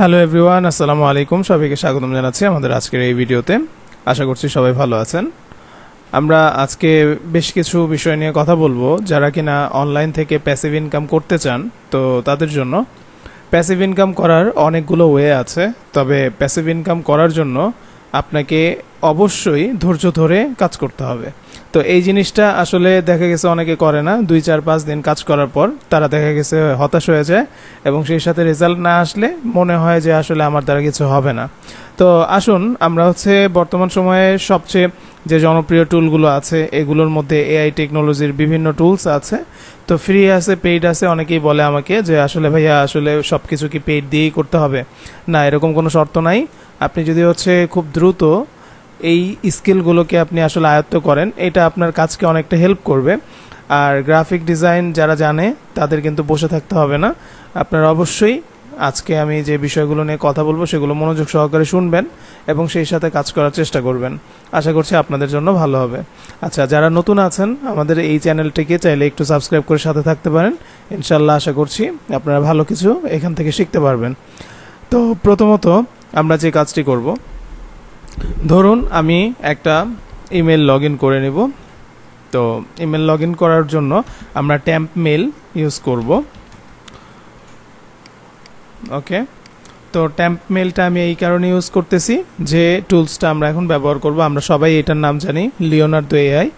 Hello everyone, আসসালামু আলাইকুম। সবাইকে স্বাগতম জানাচ্ছি আমাদের আজকের এই ভিডিওতে। আশা করছি সবাই ভালো আছেন। আমরা আজকে বেশ কিছু বিষয় নিয়ে কথা বলবো যারা কিনা অনলাইন থেকে প্যাসিভ ইনকাম করতে চান। তো তাদের জন্য প্যাসিভ ইনকাম করার অনেকগুলো ওয়ে আছে, তবে প্যাসিভ ইনকাম করার জন্য আপনাকে অবশ্যই ধৈর্য ধরে কাজ করতে হবে। তো এই জিনিসটা আসলে দেখা গেছে অনেকে করে না, 2-4-5 দিন কাজ করার পর তারা দেখা গেছে হতাশ হয়ে যায় এবং সেই সাথে রেজাল্ট না আসলে মনে হয় যে আসলে আমার দ্বারা কিছু হবে না। তো আসুন আমরা বর্তমান সময়ে সবচেয়ে যে জনপ্রিয় টুলগুলো আছে এগুলোর মধ্যে এআই টেকনোলজির বিভিন্ন টুলস আছে। তো ফ্রি আছে, পেইড আছে। অনেকেই বলে আমাকে যে আসলে ভাইয়া আসলে সব কিছু কি পেইড দিয়েই করতে হবে? না, এরকম কোনো শর্ত নাই। আপনি যদি খুব দ্রুত এই স্কিলগুলোকে আপনি আসলে আয়ত্ত করেন, এটা আপনার কাজকে অনেকটা হেল্প করবে। আর গ্রাফিক ডিজাইন যারা জানে তাদের কিন্তু বসে থাকতে হবে না। আপনারা অবশ্যই আজকে আমি যে বিষয়গুলো নিয়ে কথা বলবো সেগুলো মনোযোগ সহকারে শুনবেন এবং সেই সাথে কাজ করার চেষ্টা করবেন। আশা করছি আপনাদের জন্য ভালো হবে। আচ্ছা, যারা নতুন আছেন আমাদের এই চ্যানেলটিকে চাইলে একটু সাবস্ক্রাইব করে সাথে থাকতে পারেন। ইনশাল্লাহ আশা করছি আপনারা ভালো কিছু এখান থেকে শিখতে পারবেন। তো প্রথমত আমরা যে কাজটি করব, ধরুন আমি একটা ইমেল লগ ইন করে নেব। তো ইমেল লগ ইন করার জন্য আমরা ট্যাম্প মেল ইউজ করব। ওকে, তো ট্যাম্প মেলটা আমি এই কারণে ইউজ করতেছি যে টুলসটা আমরা এখন ব্যবহার করব, আমরা সবাই এটার নাম জানি, লিওনার্দো এআই।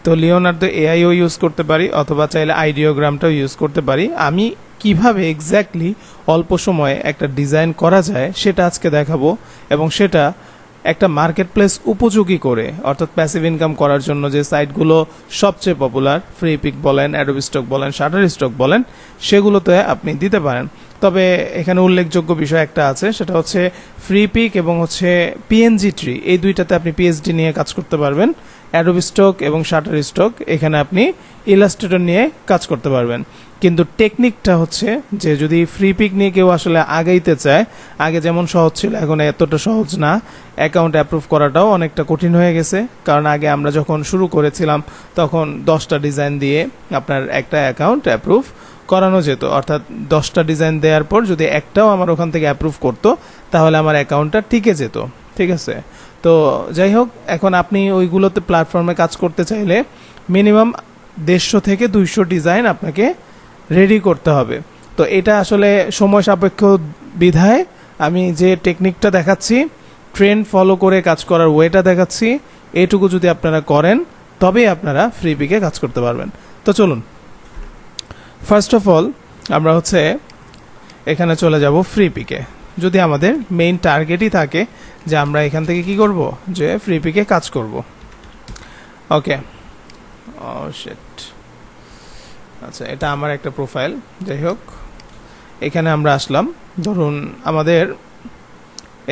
তো লিওনার্দো এআইও ইউজ করতে পারি অথবা চাইলে আইডিওগ্রামটাও ইউজ করতে পারি। আমি কিভাবে এক্স্যাক্টলি অল্প সময়ে একটা ডিজাইন করা যায় সেটা আজকে দেখাবো, এবং সেটা একটা মার্কেট প্লেস উপযোগী করে, অর্থাৎ প্যাসিভ ইনকাম করার জন্য যে সাইটগুলো সবচেয়ে পপুলার, ফ্রি পিক বলেন, অ্যাডোবি স্টক বলেন, শাটার স্টক বলেন, সেগুলোতে আপনি দিতে পারেন। তবে এখানে উল্লেখযোগ্য বিষয় একটা আছে, সেটা হচ্ছে ফ্রি পিক এবং পিএনজি ট্রি, এই দুইটাতে আপনি পিএইচডি নিয়ে কাজ করতে পারবেন। অ্যাডোবি স্টক এবং শাটার স্টক এখানে আপনি ইলাস্ট্রেটর নিয়ে কাজ করতে পারবেন। কিন্তু টেকনিকটা হচ্ছে যে যদি ফ্রি পিক নিয়ে কেউ আসলে আগাইতে চায়, আগে যেমন সহজ ছিল এখন এতটা সহজ না। অ্যাকাউন্ট অ্যাপ্রুভ করাটাও অনেকটা কঠিন হয়ে গেছে, কারণ আগে আমরা যখন শুরু করেছিলাম তখন 10টা ডিজাইন দিয়ে আপনার একটা অ্যাকাউন্ট অ্যাপ্রুভ করানো যেত। অর্থাৎ 10টা ডিজাইন দেওয়ার পর যদি একটাও আমার ওখান থেকে অ্যাপ্রুভ করতো তাহলে আমার অ্যাকাউন্টটা টিকে যেত। ঠিক আছে, তো যাই হোক, এখন আপনি ওইগুলোতে প্ল্যাটফর্মে কাজ করতে চাইলে মিনিমাম 150 থেকে 200 ডিজাইন আপনাকে রেডি করতে হবে। তো এটা আসলে সময় সাপেক্ষ বিধায় আমি যে টেকনিকটা দেখাচ্ছি, ট্রেন্ড ফলো করে কাজ করার ওয়েটা দেখাচ্ছি, এটুকু যদি আপনারা করেন তবেই আপনারা ফ্রি পিকে কাজ করতে পারবেন। তো চলুন, ফার্স্ট অফ অল আমরা এখানে চলে যাব ফ্রি পিকে। যদি আমাদের মেইন টার্গেটই থাকে যে আমরা এখান থেকে কি করব, যে ফ্রি পিকে কাজ করব। ওকে, আচ্ছা, এটা আমার একটা প্রোফাইল। যাই হোক, এখানে আমরা আসলাম। ধরুন আমাদের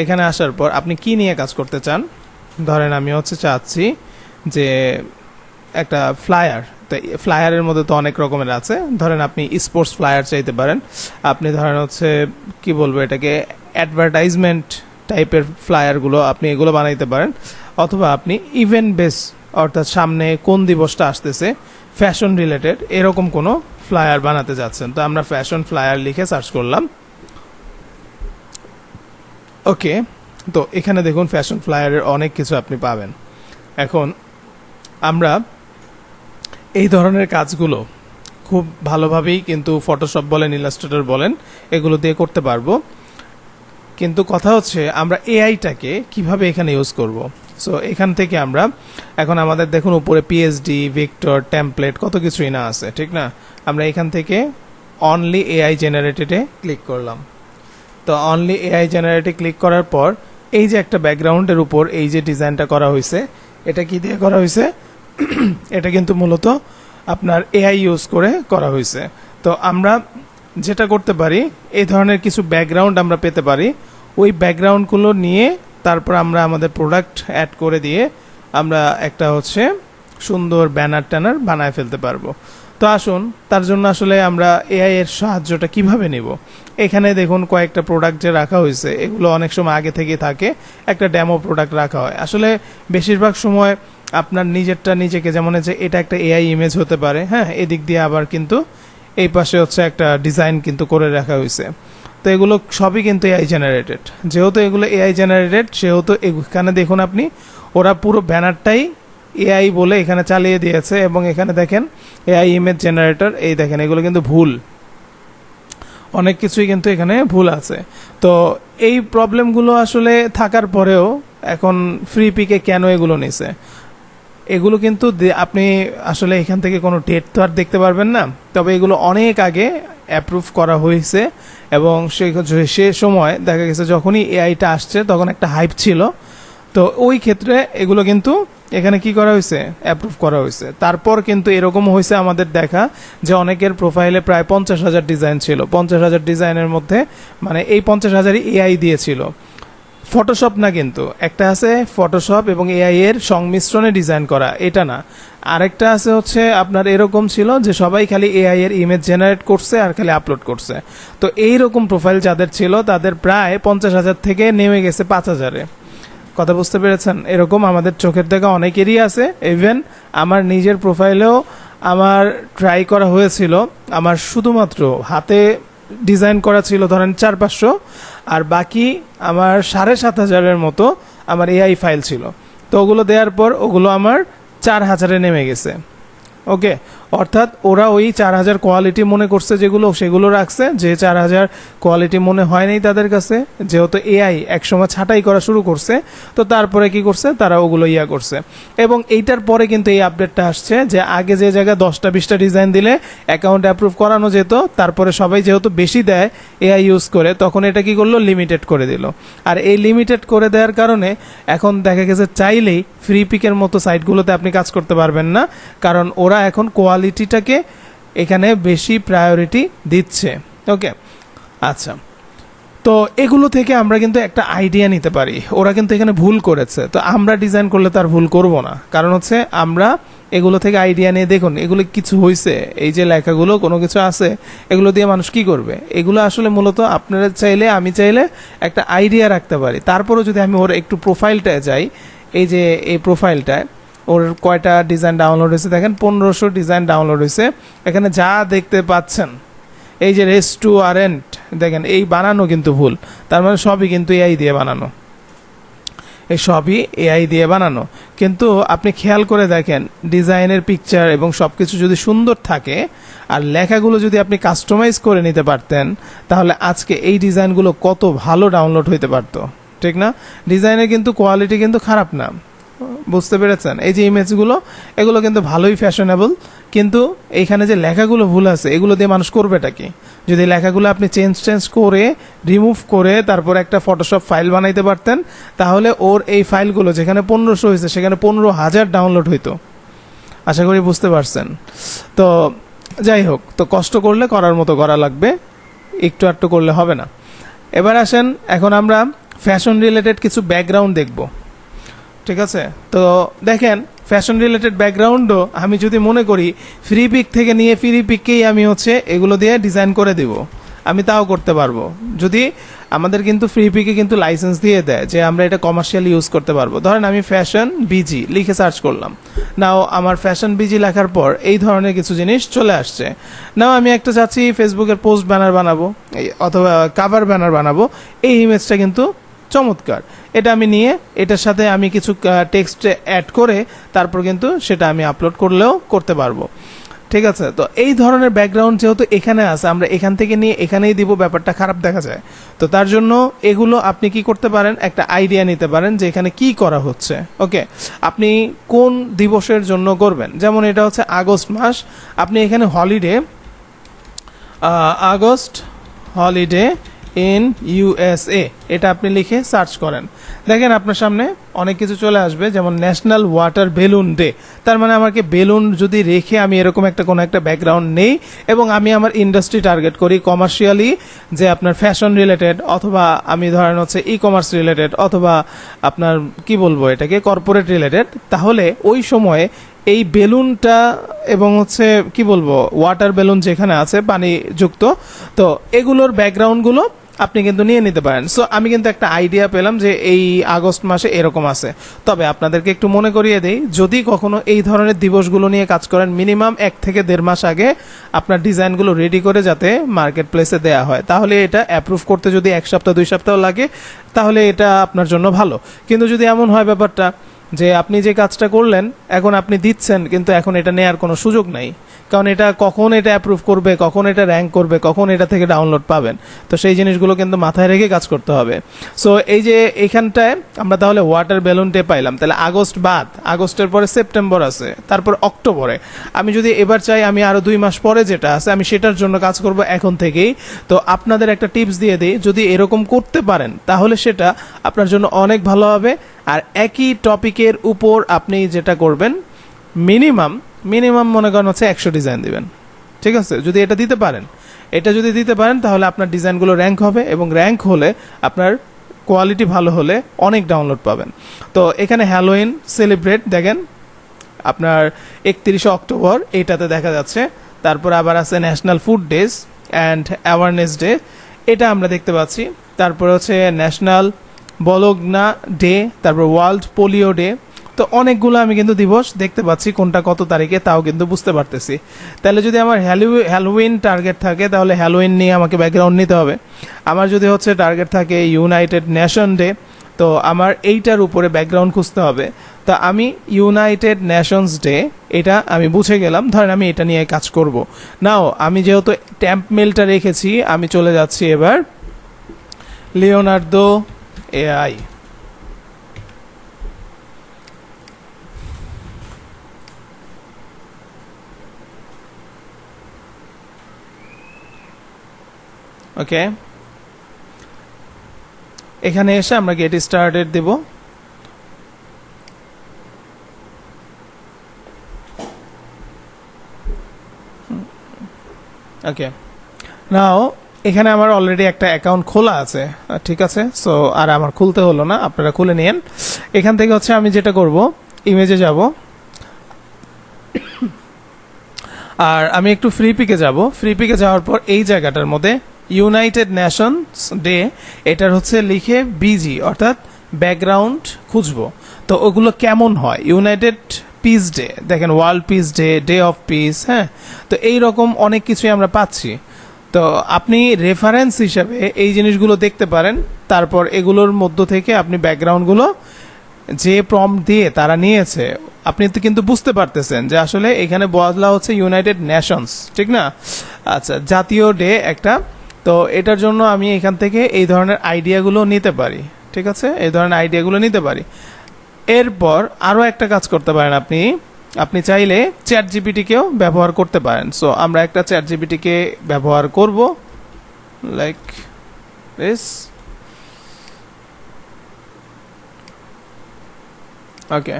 এখানে আসার পর আপনি কি নিয়ে কাজ করতে চান? ধরেন আমি চাচ্ছি যে একটা ফ্লায়ার। তো ফ্লায়ারের মধ্যে তো অনেক রকমের আছে। ধরেন আপনি স্পোর্টস ফ্লায়ার চাইতে পারেন, আপনি ধরেন কি বলবো এটাকে, অ্যাডভার্টাইজমেন্ট টাইপের ফ্লায়ারগুলো আপনি এগুলো বানাইতে পারেন। অথবা আপনি ইভেন্ট বেস, অর্থাৎ সামনে কোন দিবসটা আসতেছে, ফ্যাশন রিলেটেড এরকম কোনো ফ্লায়ার বানাতে যাচ্ছেন। তো আমরা ফ্যাশন ফ্লায়ার লিখে সার্চ করলাম। ওকে, তো এখানে দেখুন ফ্যাশন ফ্লায়ারের অনেক কিছু আপনি পাবেন। এখন আমরা এই ধরনের কাজগুলো খুব ভালোভাবেই কিন্তু ফটোশপ বলেন, ইলাস্ট্রেটর বলেন, এগুলো দিয়ে করতে পারবো। কিন্তু কথা হচ্ছে আমরা এআইটাকে কিভাবে এখানে ইউজ করব। সো এখান থেকে আমরা এখন আমাদের দেখুন উপরে পিএইচডি, ভেক্টর, টেমপ্লেট কত কিছুই না আছে, ঠিক না? আমরা এখান থেকে অনলি এআই জেনারেটেডে ক্লিক করলাম। তো অনলি এআই জেনারেটে ক্লিক করার পর এই যে একটা ব্যাকগ্রাউন্ডের উপর এই যে ডিজাইনটা করা হয়েছে, এটা কি দিয়ে করা হয়েছে? এটা কিন্তু মূলত আপনার এআই ইউজ করে করা হয়েছে। তো আমরা যেটা করতে পারি, এই ধরনের কিছু ব্যাকগ্রাউন্ড আমরা পেতে পারি। ওই ব্যাকগ্রাউন্ডগুলো নিয়ে তারপর আমরা আমাদের প্রোডাক্ট অ্যাড করে দিয়ে আমরা একটা সুন্দর ব্যানার ট্যানার বানায় ফেলতে পারবো। তো আসুন, তার জন্য আসলে আমরা এআই এর সাহায্যটা কিভাবে নেব। এখানে দেখুন কয়েকটা প্রোডাক্ট যে রাখা হয়েছে, এগুলো অনেক সময় আগে থেকে থাকে, একটা ডেমো প্রোডাক্ট রাখা হয়। আসলে বেশিরভাগ সময় আপনার নিজেরটা নিজেকে, যেমন যে এটা একটা এআই ইমেজ হতে পারে, হ্যাঁ, এদিক দিয়ে আবার কিন্তু এই পাশে একটা ডিজাইন কিন্তু করে রাখা হয়েছে। তো এগুলো সবই কিন্তু এআই জেনারেটেড। যেহেতু এগুলো এআই জেনারেটেড সেহেতু এখানে দেখুন আপনি ওরা পুরো ব্যানারটাই এআই বলে এখানে চালিয়ে দিয়েছে, এবং এখানে দেখেন এআই ইমেজ জেনারেটর, এই দেখেন এগুলো কিন্তু ভুল, অনেক কিছুই কিন্তু এখানে ভুল আছে। তো এই প্রবলেমগুলো আসলে থাকার পরেও এখন ফ্রি পিকে কেন এগুলো নিছে, এগুলো কিন্তু আপনি আসলে এখান থেকে কোনো ডেট তো আর দেখতে পারবেন না, তবে এগুলো অনেক আগে অ্যাপ্রুভ করা হয়েছে, এবং সে সময় দেখা গেছে যখনই এআইটা আসছে তখন একটা হাইপ ছিল, তো ওই ক্ষেত্রে এগুলো কিন্তু এখানে কি করা হয়েছে, অ্যাপ্রুভ করা হয়েছে। তারপর কিন্তু এরকম হয়েছে আমাদের দেখা যে অনেকের প্রোফাইলে প্রায় 50,000 ডিজাইন ছিল, 50,000 ডিজাইনের মধ্যে মানে এই 50,000ই এআই দিয়েছিল, ফটোশপ না, কিন্তু একটা আছে ফটোশপ এবং এআই এর সংমিশ্রণে ডিজাইন করা, এটা না। আরেকটা আছে হচ্ছে আপনার এরকম ছিল যে সবাই খালি এআই এর ইমেজ জেনারেট করছে আর খালি আপলোড করছে। তো এইরকম প্রোফাইল যাদের ছিল তাদের প্রায় 50,000 থেকে নেমে গেছে 5,000-এ। কথা বুঝতে পেরেছেন? এরকম আমাদের চোখের দেখা অনেকেরই আছে। ইভেন আমার নিজের প্রোফাইলেও আমার ট্রাই করা হয়েছিল, আমার শুধুমাত্র হাতে ডিজাইন করা ছিল ধরেন 400-500, আর বাকি আমার 7,500-এর মতো আমার এআই ফাইল ছিল। তো ওগুলো দেওয়ার পর ওগুলো আমার 4,000-এ নেমে গেছে। ওকে, অর্থাৎ ওরা ওই 4,000 কোয়ালিটি মনে করছে যেগুলো, সেগুলো রাখছে, যে 4,000 কোয়ালিটি মনে হয় নাই তাদের কাছে, যেহেতু এআই একসময় ছাঁটাই করা শুরু করছে, তো তারপরে কি করছে তারা ওগুলো করছে। এবং এইটার পরে কিন্তু এই আপডেটটা আসছে যে আগে যে জায়গায় 10টা-20টা ডিজাইন দিলে অ্যাকাউন্ট অ্যাপ্রুভ করানো যেত, তারপরে সবাই যেহেতু বেশি দেয় এআই ইউজ করে, তখন এটা কি করলো, লিমিটেড করে দিল। আর এই লিমিটেড করে দেওয়ার কারণে এখন দেখা গেছে চাইলেই ফ্রি পিকের মতো সাইটগুলোতে আপনি কাজ করতে পারবেন না, কারণ ওরা এখন কোয়ালিটিটাকে এখানে বেশি প্রায়োরিটি দিচ্ছে। ওকে, আচ্ছা, তো এগুলো থেকে আমরা কিন্তু একটা আইডিয়া নিতে পারি ওরা কিন্তু এখানে ভুল করেছে, তো আমরা ডিজাইন করলে তার ভুল করব না, কারণ হচ্ছে আমরা এগুলো থেকে আইডিয়া নিয়ে দেখুন এগুলো কিছু হয়েছে, এই যে লেখাগুলো কোনো কিছু আছে, এগুলো দিয়ে মানুষ কি করবে, এগুলো আসলে মূলত আপনারা চাইলে আমি চাইলে একটা আইডিয়া রাখতে পারি। তারপরও যদি আমি ওর একটু প্রোফাইলটায় যাই, এই যে এই প্রোফাইলটায় ওর কয়টা ডিজাইন ডাউনলোড হয়েছে দেখেন, 1500 ডিজাইন ডাউনলোড হয়েছে। এখানে যা দেখতে পাচ্ছেন এই যে রেস্টুরেন্ট দেখেন, এই বানানো কিন্তু ভুল, তার মানে সবই কিন্তু এআই দিয়ে বানানো, এই সবই এআই দিয়ে বানানো। কিন্তু আপনি খেয়াল করে দেখেন ডিজাইনের পিকচার এবং সব কিছু যদি সুন্দর থাকে আর লেখাগুলো যদি আপনি কাস্টমাইজ করে নিতে পারতেন, তাহলে আজকে এই ডিজাইনগুলো কত ভালো ডাউনলোড হইতে পারতো, ঠিক না? ডিজাইনের কিন্তু কোয়ালিটি কিন্তু খারাপ না, বুঝতে পেরেছেন? এই যে ইমেজগুলো এগুলো কিন্তু ভালোই ফ্যাশনেবল, কিন্তু এইখানে যে লেখাগুলো ভুল আছে এগুলো দিয়ে মানুষ করবেটা কি? যদি লেখাগুলো আপনি চেঞ্জ করে রিমুভ করে তারপর একটা ফটোশপ ফাইল বানাইতে পারতেন, তাহলে ওর এই ফাইলগুলো যেখানে 1500 হয়েছে সেখানে 15,000 ডাউনলোড হইতো। আশা করি বুঝতে পারছেন। তো যাই হোক, তো কষ্ট করলে করার মতো করা লাগবে, একটু আধটু করলে হবে না। এবার আসেন, এখন আমরা ফ্যাশন রিলেটেড কিছু ব্যাকগ্রাউন্ড দেখব, ঠিক আছে? তো দেখেন ফ্যাশন রিলেটেড ব্যাকগ্রাউন্ডও আমি যদি মনে করি ফ্রি পিক থেকে নিয়ে ফ্রি পিককেই আমি হচ্ছে এগুলো দিয়ে ডিজাইন করে দিব, আমি তাও করতে পারবো, যদি আমাদের কিন্তু ফ্রি পিকে কিন্তু লাইসেন্স দিয়ে দেয় যে আমরা এটা কমার্শিয়ালি ইউজ করতে পারবো। ধরেন আমি ফ্যাশন বিজি লিখে সার্চ করলাম, নাও আমার ফ্যাশন বিজি লেখার পর এই ধরনের কিছু জিনিস চলে আসছে। নাও আমি একটা চাচ্ছি ফেসবুকের পোস্ট ব্যানার বানাবো অথবা কাভার ব্যানার বানাবো, এই ইমেজটা কিন্তু চমৎকার, এটা আমি নিয়ে এটার সাথে আমি কিছু টেক্সট অ্যাড করে তারপর কিন্তু সেটা আমি আপলোড করলেও করতে পারবো, ঠিক আছে? তো এই ধরনের ব্যাকগ্রাউন্ড যেহেতু এখানে আছে, আমরা এখান থেকে নিয়ে এখানেই দিব, ব্যাপারটা খারাপ দেখা যায়। তো তার জন্য এগুলো আপনি কি করতে পারেন, একটা আইডিয়া নিতে পারেন যে এখানে কি করা হচ্ছে। ওকে, আপনি কোন দিবসের জন্য করবেন, যেমন এটা হচ্ছে আগস্ট মাস, আপনি এখানে holiday, August holiday in USA এটা আপনি লিখে সার্চ করেন, দেখেন আপনার সামনে অনেক কিছু চলে আসবে, যেমন ন্যাশনাল ওয়াটার বেলুন ডে। তার মানে আমাকে বেলুন যদি রেখে আমি এরকম একটা কোনো একটা ব্যাকগ্রাউন্ড নেই এবং আমি আমার ইন্ডাস্ট্রি টার্গেট করি কমার্শিয়ালি, যে আপনার ফ্যাশন রিলেটেড অথবা আমি ধরেন হচ্ছে ই কমার্স রিলেটেড অথবা আপনার কি বলবো এটাকে কর্পোরেট রিলেটেড, তাহলে ওই সময়ে এই বেলুনটা এবং হচ্ছে কি বলবো ওয়াটার বেলুন যেখানে আছে পানি যুক্ত, তো এগুলোর ব্যাকগ্রাউন্ডগুলো আপনি কিন্তু নিয়ে নিতে পারেন। সো আমি কিন্তু একটা আইডিয়া পেলাম যে এই আগস্ট মাসে এরকম আছে। তবে আপনাদেরকে একটু মনে করিয়ে দেই, যদি কখনো এই ধরনের দিবসগুলো নিয়ে কাজ করেন, মিনিমাম 1 থেকে 1.5 মাস আগে আপনার ডিজাইনগুলো রেডি করে যাতে মার্কেট প্লেসে দেওয়া হয়, তাহলে এটা অ্যাপ্রুভ করতে যদি 1 সপ্তাহ 2 সপ্তাহ লাগে তাহলে এটা আপনার জন্য ভালো। কিন্তু যদি এমন হয় ব্যাপারটা যে আপনি যে কাজটা করলেন এখন আপনি দিচ্ছেন কিন্তু এখন এটা নেওয়ার কোনো সুযোগ নাই, কারণ এটা কখন এটা অ্যাপ্রুভ করবে, কখন এটা র্যাঙ্ক করবে, কখন এটা থেকে ডাউনলোড পাবেন, তো সেই জিনিসগুলো কিন্তু মাথায় রেখে কাজ করতে হবে। সো এই যে এইখানটায় আমরা তাহলে ওয়াটার বেলুনটে পাইলাম, তাহলে আগস্ট বাদ, আগস্টের পরে সেপ্টেম্বর আছে, তারপর অক্টোবরে। আমি যদি এবার চাই আমি আরও 2 মাস পরে যেটা আছে আমি সেটার জন্য কাজ করব এখন থেকেই। তো আপনাদের একটা টিপস দিয়ে দিই, যদি এরকম করতে পারেন তাহলে সেটা আপনার জন্য অনেক ভালো হবে। আর একই টপিকের উপর আপনি যেটা করবেন, মিনিমাম মনে করেন হচ্ছে 100 ডিজাইন দিবেন, ঠিক আছে? যদি এটা দিতে পারেন, তাহলে আপনার ডিজাইনগুলো র্যাঙ্ক হবে, এবং র্যাঙ্ক হলে আপনার কোয়ালিটি ভালো হলে অনেক ডাউনলোড পাবেন। তো এখানে হ্যালোইন সেলিব্রেট দেখেন আপনার 31 অক্টোবর এইটাতে দেখা যাচ্ছে। তারপর আবার আছে national food days and awareness day, এটা আমরা দেখতে পাচ্ছি। তারপর হচ্ছে ন্যাশনাল বলগনা ডে, তারপর ওয়ার্ল্ড পোলিও ডে। তো অনেকগুলো আমি কিন্তু দিবস দেখতে পাচ্ছি, কোনটা কত তারিখে তাও কিন্তু বুঝতে পারতেছি। তাহলে যদি আমার হ্যালোউইন টার্গেট থাকে তাহলে হ্যালোউইন নিয়ে আমাকে ব্যাকগ্রাউন্ড নিতে হবে। আমার যদি হচ্ছে টার্গেট থাকে ইউনাইটেড নেশন ডে, তো আমার এইটার উপরে ব্যাকগ্রাউন্ড খুঁজতে হবে। তো আমি ইউনাইটেড নেশনস ডে এটা আমি বুঝে গেলাম, ধরেন আমি এটা নিয়ে কাজ করব। নাও আমি যেহেতু ট্যাম্প মেলটা রেখেছি, আমি চলে যাচ্ছি এবার লিওনার্দো এআই। ওকে, এখানে এসে আমরা গেট স্টার্টেড দেব। ওকে, নাও এখানে আমার অলরেডি একটা অ্যাকাউন্ট খোলা আছে, ঠিক আছে? সো আর আমার খুলতে হলো না, আপনারা খুলে নিন। এখান থেকে হচ্ছে আমি যেটা করব, ইমেজে যাব, আর আমি একটু ফ্রি পিকে যাব। ফ্রি পিকে যাওয়ার পর এই জায়গাটার মধ্যে ইউনাইটেড নেশনস ডে এটার হচ্ছে লিখে বিজি অর্থাৎ ব্যাকগ্রাউন্ড খুঁজবো। তো ওগুলো কেমন হয়, ইউনাইটেড পিস ডে দেখেন, world piece day, day of piece, হ্যাঁ। তো এই রকম অনেক কিছুই আমরা পাচ্ছি। তো আপনি রেফারেন্স হিসাবে এই জিনিসগুলো দেখতে পারেন, তারপর এগুলোর মধ্য থেকে আপনি ব্যাকগ্রাউন্ডগুলো যে প্রম্পট দিয়ে তারা নিয়েছে আপনি তো কিন্তু বুঝতে পারতেছেন যে আসলে এখানে বলা হচ্ছে ইউনাইটেড নেশনস, ঠিক না? আচ্ছা, জাতীয় ডে একটা। তো এটার জন্য আমি এখান থেকে এই ধরনের আইডিয়াগুলো নিতে পারি, ঠিক আছে? এই ধরনের আইডিয়াগুলো নিতে পারি। এরপর আরও একটা কাজ করতে পারেন, আপনি চাইলে চ্যাট জিপিটিকেও ব্যবহার করতে পারেন। সো আমরা একটা চ্যাট জিপিটিকে ব্যবহার করব, লাইক দিস। ওকে,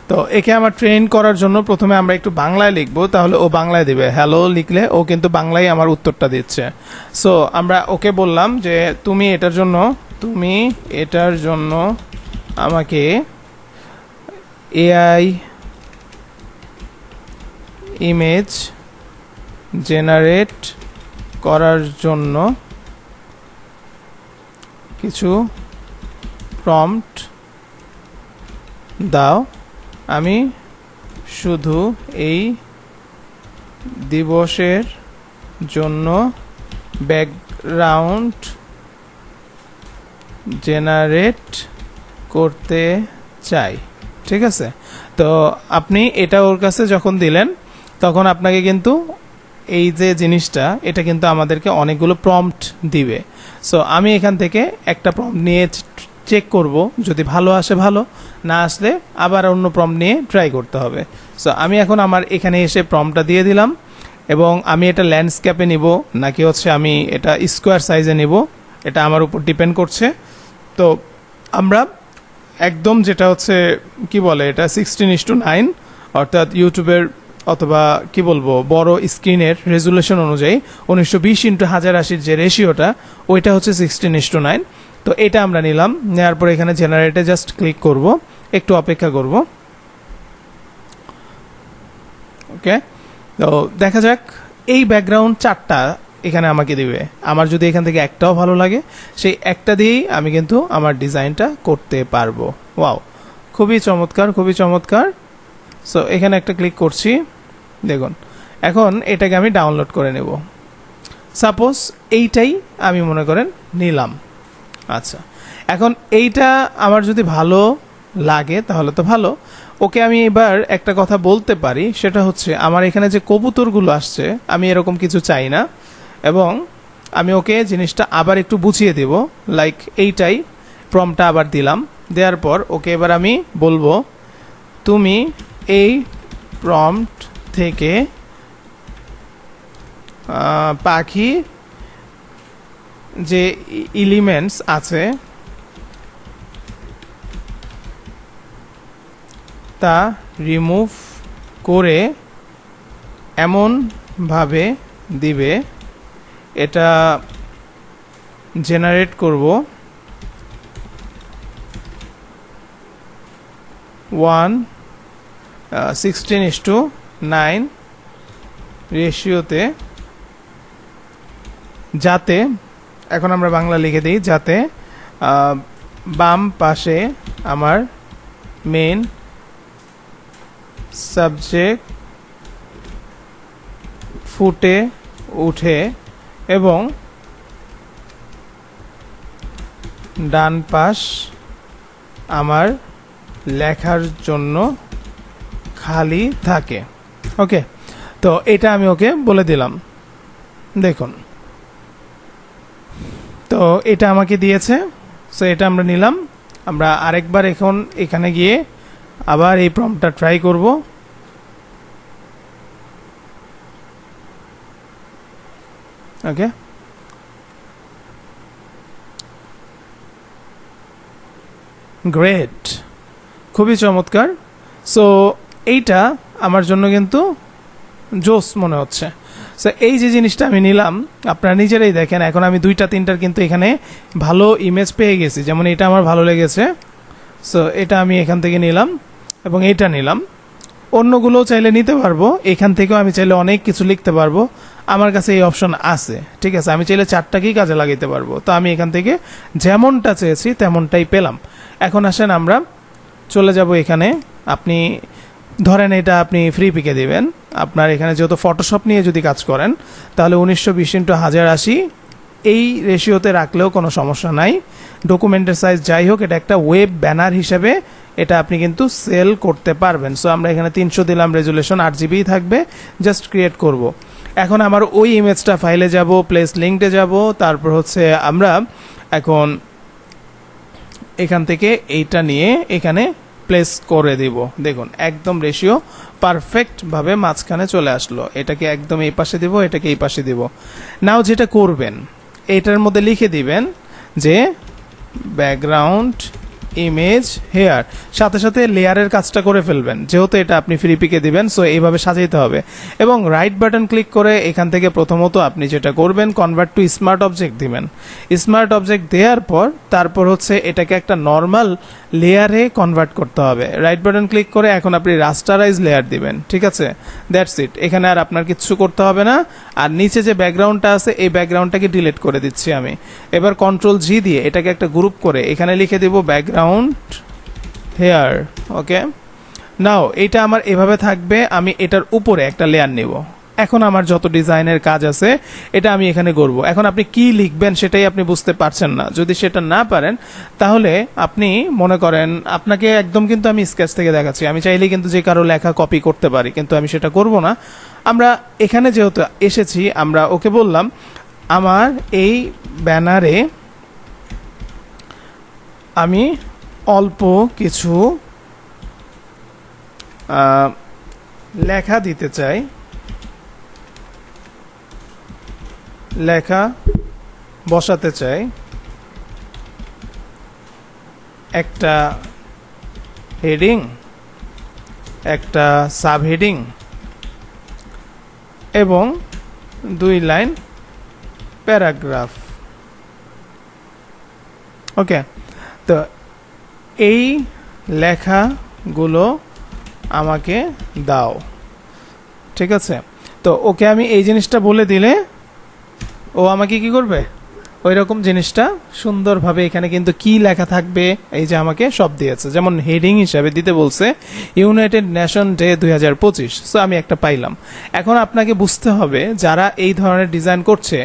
তো একে আমার ট্রেন করার জন্য প্রথমে আমরা একটু বাংলায় লিখবো, তাহলে ও বাংলায় দিবে। হ্যালো লিখলে ও কিন্তু বাংলায় আমার উত্তরটা দিচ্ছে। সো আমরা ওকে বললাম যে তুমি এটার জন্য আমাকে এআই ইমেজ জেনারেট করার জন্য কিছু প্রম্পট দাও, আমি শুধু এই দিবসের জন্য ব্যাকগ্রাউন্ড জেনারেট করতে চাই, ঠিক আছে? তো আপনি এটা ওর কাছে যখন দিলেন তখন আপনাকে কিন্তু এই যে জিনিসটা এটা কিন্তু আমাদেরকে অনেকগুলো প্রম্পট দিবে। সো আমি এখান থেকে একটা প্রম্পট নিয়ে চেক করব, যদি ভালো আসে ভালো, না আসলে আবার অন্য প্রম্পট নিয়ে ট্রাই করতে হবে। সো আমি এখন আমার এখানে এসে প্রম্পটটা দিয়ে দিলাম, এবং আমি এটা ল্যান্ডস্কেপে নিব নাকি হচ্ছে আমি এটা স্কোয়ার সাইজে নিব, এটা আমার উপর ডিপেন্ড করছে। তো আমরা একদম যেটা হচ্ছে কি বলে এটা 16:9 অর্থাৎ ইউটিউবের অথবা কি বলবো বড় স্ক্রিনের রেজুলেশন অনুযায়ী 1920x1080 যে রেশিওটা ওইটা হচ্ছে 16:9। তো এটা আমরা নিলাম, নেওয়ার পর এখানে জেনারেটে জাস্ট ক্লিক করব, একটু অপেক্ষা করব। ওকে, তো দেখা যাক এই ব্যাকগ্রাউন্ড 4টা এখানে আমাকে দিবে। আমার যদি এখান থেকে একটাও ভালো লাগে, সেই একটা দিয়েই আমি কিন্তু আমার ডিজাইনটা করতে পারবো। ওয়াও, খুবই চমৎকার, খুবই চমৎকার। সো এখানে একটা ক্লিক করছি, দেখুন এখন এটাকে আমি ডাউনলোড করে নেব। সাপোজ এইটাই আমি মনে করেন নিলাম। আচ্ছা, এখন এইটা আমার যদি ভালো লাগে তাহলে তো ভালো। ওকে আমি এবার একটা কথা বলতে পারি, সেটা হচ্ছে আমার এখানে যে কবুতরগুলো আসছে আমি এরকম কিছু চাই না, এবং আমি ওকে জিনিসটা আবার একটু বুঝিয়ে দেব। লাইক এইটাই প্রম্পটটা আবার দিলাম, দেওয়ার পর ওকে এবার আমি বলবো তুমি এই প্রম্পট থেকে পাখি যে এলিমেন্টস আছে তা রিমুভ করে এমনভাবে দিবে এটা জেনারেট করব 1:16:9 রেশিওতে, যাতে, এখন আমরা বাংলা লিখে দিই, যাতে বাম পাশে আমার মেন সাবজেক্ট ফুটে উঠে এবং ডান পাশ আমার লেখার জন্য খালি থাকে। ওকে, তো এটা আমি ওকে বলে দিলাম। দেখুন, তো এটা আমাকে দিয়েছে। সো এটা আমরা নিলাম। আমরা আরেকবার এখন এখানে গিয়ে আবার এই প্রম্পটটা ট্রাই করব। ওকে, গ্রেট, খুবই চমৎকার। সো এইটা আমার জন্য কিন্তু জোস মনে হচ্ছে। সো এই যে জিনিসটা আমি নিলাম, আপনারা নিজেরাই দেখেন, এখন আমি 2-3টার কিন্তু এখানে ভালো ইমেজ পেয়ে গেছি। যেমন এটা আমার ভালো লেগেছে, সো এটা আমি এখান থেকে নিলাম এবং এটা নিলাম। অন্যগুলোও চাইলে নিতে পারবো, এখান থেকেও আমি চাইলে অনেক কিছু লিখতে পারবো। আমার কাছে এই অপশন আছে, ঠিক আছে। আমি চাইলে 4টাকেই কাজে লাগাইতে পারবো। তো আমি এখান থেকে যেমনটা চেয়েছি তেমনটাই পেলাম। এখন আসেন আমরা চলে যাব এখানে। আপনি ধরেন এটা আপনি ফ্রি পিকে দিবেন। আপনার এখানে যেহেতু ফটোশপ নিয়ে যদি কাজ করেন, তাহলে 1920x1080 এই রেশিওতে রাখলেও কোনো সমস্যা নাই। ডকুমেন্টের সাইজ যাই হোক, এটা একটা ওয়েব ব্যানার হিসেবে এটা আপনি কিন্তু সেল করতে পারবেন। সো আমরা এখানে 300 দিলাম, রেজুলেশন 8 GB থাকবে। জাস্ট ক্রিয়েট করব। এখন আমার ওই ইমেজটা ফাইলে যাব, প্লেস লিঙ্কটে যাব, তারপর হচ্ছে আমরা এখন এখান থেকে এইটা নিয়ে এখানে প্লেস করে দিব। দেখুন একদম রেশিও পারফেক্টভাবে মাঝখানে চলে আসলো। এটাকে একদম এই পাশে দিব, এটাকে এই পাশে দিব। নাও যেটা করবেন, এটার মধ্যে লিখে দিবেন যে ব্যাকগ্রাউন্ড ইমেজ হেয়ার, সাথে সাথে লেয়ারের কাজটা করে ফেলবেন, যেহেতু এটা আপনি ফ্রি পিকে দিবেন। সো এইভাবে সাজাইতে হবে এবং রাইট বাটন ক্লিক করে এখান থেকে প্রথমত আপনি যেটা করবেন, কনভার্ট টু স্মার্ট অবজেক্ট দিবেন। স্মার্ট অবজেক্ট দেওয়ার পর তারপর হচ্ছে এটাকে একটা নর্মাল লেয়ারে কনভার্ট করতে হবে। রাইট বাটন ক্লিক করে এখন আপনি রাস্টারাইজ লেয়ার দিবেন, ঠিক আছে। দ্যাটস ইট, এখানে আর আপনার কিচ্ছু করতে হবে না। আর নিচে যে ব্যাকগ্রাউন্ডটা আছে, এই ব্যাকগ্রাউন্ডটাকে ডিলিট করে দিচ্ছি আমি। এবার Ctrl+G দিয়ে এটাকে একটা গ্রুপ করে এখানে লিখে দিব ব্যাকগ্রাউন্ড হেয়ার। ওকে, নাও এটা আমার এভাবে থাকবে। আমি এটার উপরে একটা লেয়ার নেব। এখন আমার যত ডিজাইনের কাজ আছে এটা আমি এখানে করব। এখন আপনি কি লিখবেন সেটাই আপনি বুঝতে পারছেন না। যদি সেটা না পারেন তাহলে আপনি মনে করেন, আপনাকে একদম কিন্তু আমি স্কেচ থেকে দেখাচ্ছি, আমি চাইলেই কিন্তু যে কারো লেখা কপি করতে পারি, কিন্তু আমি সেটা করব না। আমরা এখানে যেহেতু এসেছি, আমরা ওকে বললাম আমার এই ব্যানারে আমি অল্প কিছু লেখা দিতে চাই, লেখা বসাতে চাই, একটা হেডিং, একটা সাব হেডিং এবং 2 লাইন প্যারাগ্রাফ। ওকে, তো এই লেখাগুলো আমাকে দাও, ঠিক আছে। তো ওকে আমি এই জিনিসটা বলে দিলে ও আমাকে কি করবে, ওই রকম জিনিসটা সুন্দরভাবে এখানে কিন্তু কি লেখা থাকবে এই যে আমাকে সব দিয়েছে, যেমন হেডিং হিসাবে দিতে বলছে ইউনাইটেড নেশন ডে 2025। সো আমি একটা পাইলাম। এখন আপনাকে বুঝতে হবে যারা এই ধরনের ডিজাইন করছে,